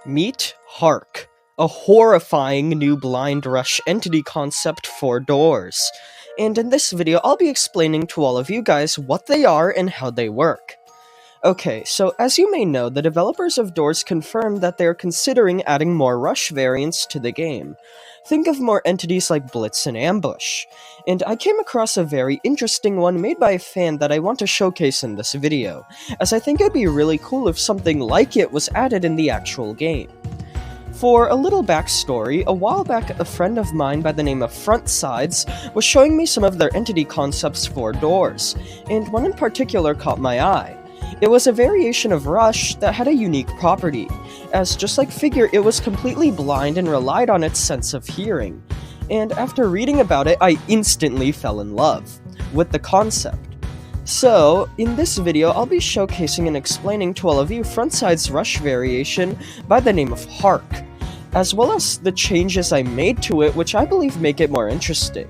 Meet Hark, a horrifying new blind rush entity concept for doors. And in this video, I'll be explaining to all of you guys what they are and how they work. Okay, so as you may know, the developers of Doors confirmed that they're considering adding more rush variants to the game. Think of more entities like Blitz and Ambush. And I came across a very interesting one made by a fan that I want to showcase in this video, as I think it'd be really cool if something like it was added in the actual game. For a little backstory, a while back a friend of mine by the name of Frontsides was showing me some of their entity concepts for Doors, and one in particular caught my eye. It was a variation of Rush that had a unique property, as just like Figure, it was completely blind and relied on its sense of hearing. And after reading about it, I instantly fell in love with the concept. So, in this video, I'll be showcasing and explaining to all of you Frontside's Rush variation by the name of Hark, as well as the changes I made to it, which I believe make it more interesting.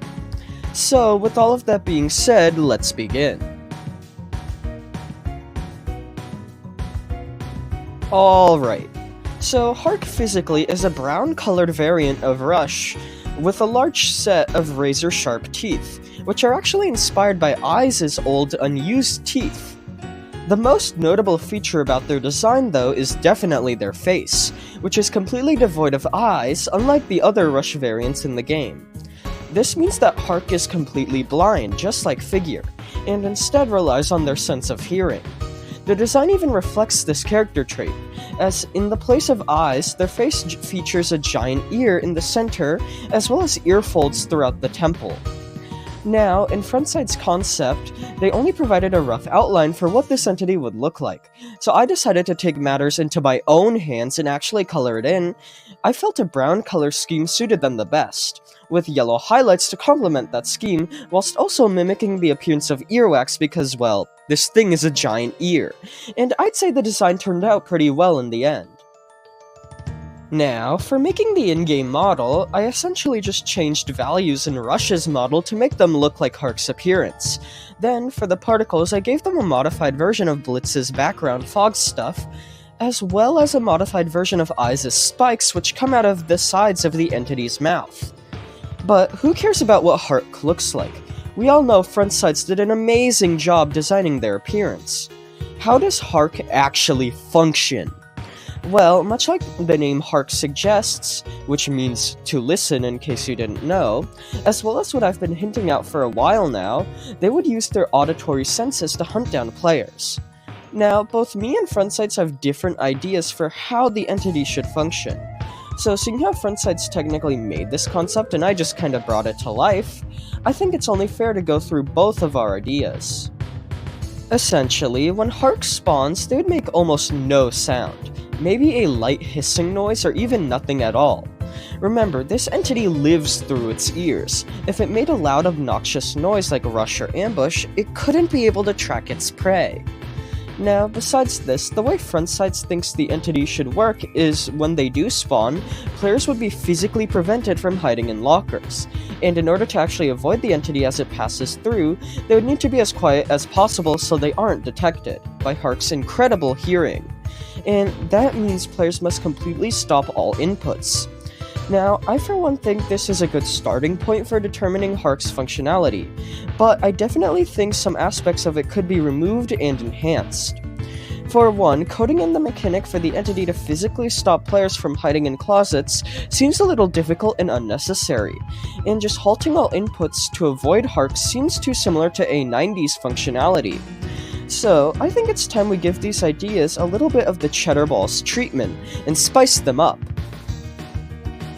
So, with all of that being said, let's begin. Alright, so Hark physically is a brown-colored variant of Rush, with a large set of razor-sharp teeth, which are actually inspired by Eyes' old unused teeth. The most notable feature about their design, though, is definitely their face, which is completely devoid of eyes, unlike the other Rush variants in the game. This means that Hark is completely blind, just like Figure, and instead relies on their sense of hearing. The design even reflects this character trait, as in the place of eyes, their face features a giant ear in the center, as well as ear folds throughout the temple. Now, in Frontside's concept, they only provided a rough outline for what this entity would look like, so I decided to take matters into my own hands and actually color it in. I felt a brown color scheme suited them the best, with yellow highlights to complement that scheme, whilst also mimicking the appearance of earwax because, well, this thing is a giant ear, and I'd say the design turned out pretty well in the end. Now, for making the in-game model, I essentially just changed values in Rush's model to make them look like Hark's appearance. Then, for the particles, I gave them a modified version of Blitz's background fog stuff, as well as a modified version of Eyes' spikes which come out of the sides of the entity's mouth. But who cares about what Hark looks like? We all know Frontsides did an amazing job designing their appearance. How does Hark actually function? Well, much like the name Hark suggests, which means to listen in case you didn't know, as well as what I've been hinting out for a while now, they would use their auditory senses to hunt down players. Now, both me and Frontsides have different ideas for how the entity should function. So seeing how Frontsides technically made this concept and I just kinda brought it to life, I think it's only fair to go through both of our ideas. Essentially, when Hark spawns, they would make almost no sound, maybe a light hissing noise or even nothing at all. Remember, this entity lives through its ears. If it made a loud obnoxious noise like Rush or Ambush, it couldn't be able to track its prey. Now, besides this, the way Frontsides thinks the entity should work is, when they do spawn, players would be physically prevented from hiding in lockers, and in order to actually avoid the entity as it passes through, they would need to be as quiet as possible so they aren't detected by Hark's incredible hearing. And that means players must completely stop all inputs. Now, I for one think this is a good starting point for determining Hark's functionality, but I definitely think some aspects of it could be removed and enhanced. For one, coding in the mechanic for the entity to physically stop players from hiding in closets seems a little difficult and unnecessary, and just halting all inputs to avoid Hark seems too similar to a 90s functionality. So, I think it's time we give these ideas a little bit of the cheddar balls treatment and spice them up.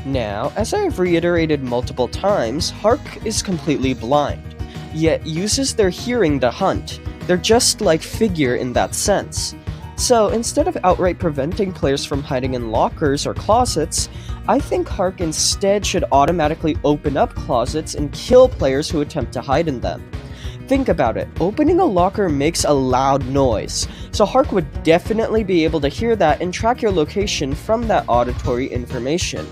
Now, as I have reiterated multiple times, Hark is completely blind, yet uses their hearing to hunt. They're just like Figure in that sense. So, instead of outright preventing players from hiding in lockers or closets, I think Hark instead should automatically open up closets and kill players who attempt to hide in them. Think about it, opening a locker makes a loud noise, so Hark would definitely be able to hear that and track your location from that auditory information.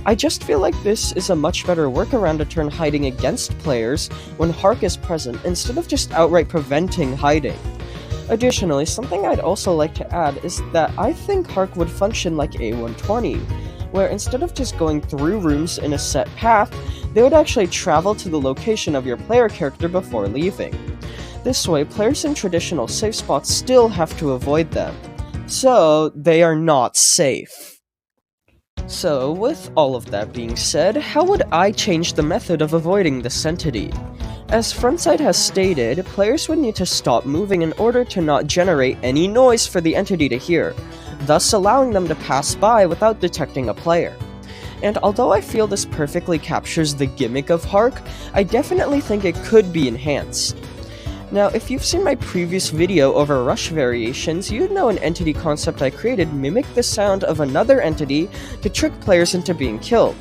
I just feel like this is a much better workaround to turn hiding against players when Hark is present instead of just outright preventing hiding. Additionally, something I'd also like to add is that I think Hark would function like A120, where instead of just going through rooms in a set path, they would actually travel to the location of your player character before leaving. This way, players in traditional safe spots still have to avoid them, so they are not safe. So, with all of that being said, how would I change the method of avoiding this entity? As Frontside has stated, players would need to stop moving in order to not generate any noise for the entity to hear, thus allowing them to pass by without detecting a player. And although I feel this perfectly captures the gimmick of Hark, I definitely think it could be enhanced. Now, if you've seen my previous video over rush variations, you'd know an entity concept I created mimicked the sound of another entity to trick players into being killed,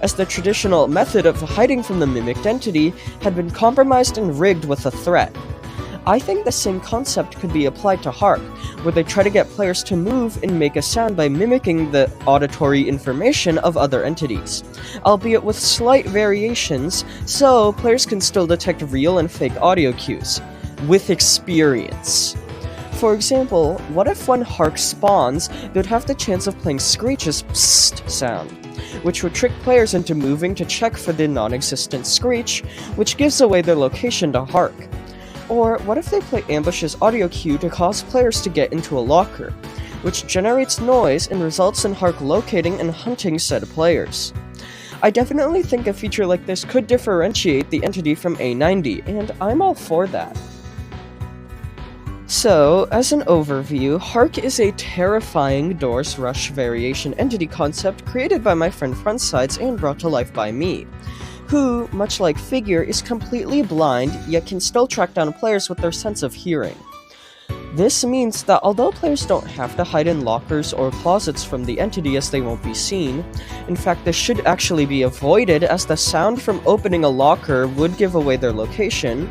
as the traditional method of hiding from the mimicked entity had been compromised and rigged with a threat. I think the same concept could be applied to Hark, where they try to get players to move and make a sound by mimicking the auditory information of other entities, albeit with slight variations, so players can still detect real and fake audio cues, with experience. For example, what if when Hark spawns, they'd have the chance of playing Screech's psst sound, which would trick players into moving to check for the non-existent Screech, which gives away their location to Hark. Or what if they play Ambush's audio cue to cause players to get into a locker, which generates noise and results in Hark locating and hunting said players. I definitely think a feature like this could differentiate the entity from A90, and I'm all for that. So, as an overview, Hark is a terrifying Doors Rush variation entity concept created by my friend Frontsides and brought to life by me, who, much like Figure, is completely blind, yet can still track down players with their sense of hearing. This means that although players don't have to hide in lockers or closets from the entity as they won't be seen, in fact this should actually be avoided as the sound from opening a locker would give away their location,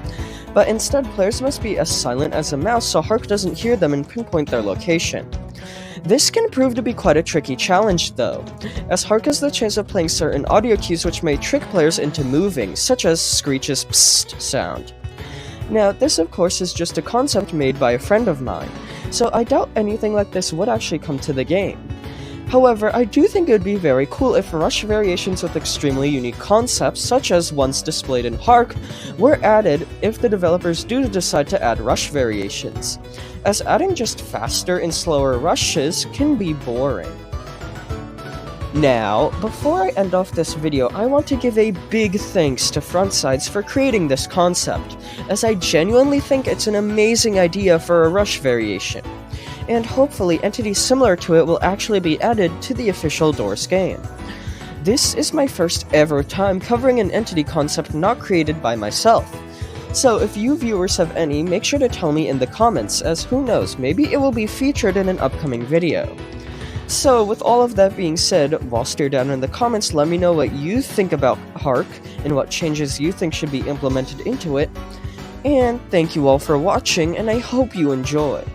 but instead players must be as silent as a mouse so Hark doesn't hear them and pinpoint their location. This can prove to be quite a tricky challenge though, as Hark has the chance of playing certain audio cues which may trick players into moving, such as Screech's psst sound. Now, this of course is just a concept made by a friend of mine, so I doubt anything like this would actually come to the game. However, I do think it would be very cool if rush variations with extremely unique concepts, such as ones displayed in Hark, were added if the developers do decide to add rush variations, as adding just faster and slower rushes can be boring. Now, before I end off this video, I want to give a big thanks to Frontsides for creating this concept, as I genuinely think it's an amazing idea for a rush variation, and hopefully entities similar to it will actually be added to the official Doors game. This is my first ever time covering an entity concept not created by myself, so if you viewers have any, make sure to tell me in the comments, as who knows, maybe it will be featured in an upcoming video. So, with all of that being said, while stare down in the comments, let me know what you think about Hark, and what changes you think should be implemented into it, and thank you all for watching, and I hope you enjoyed.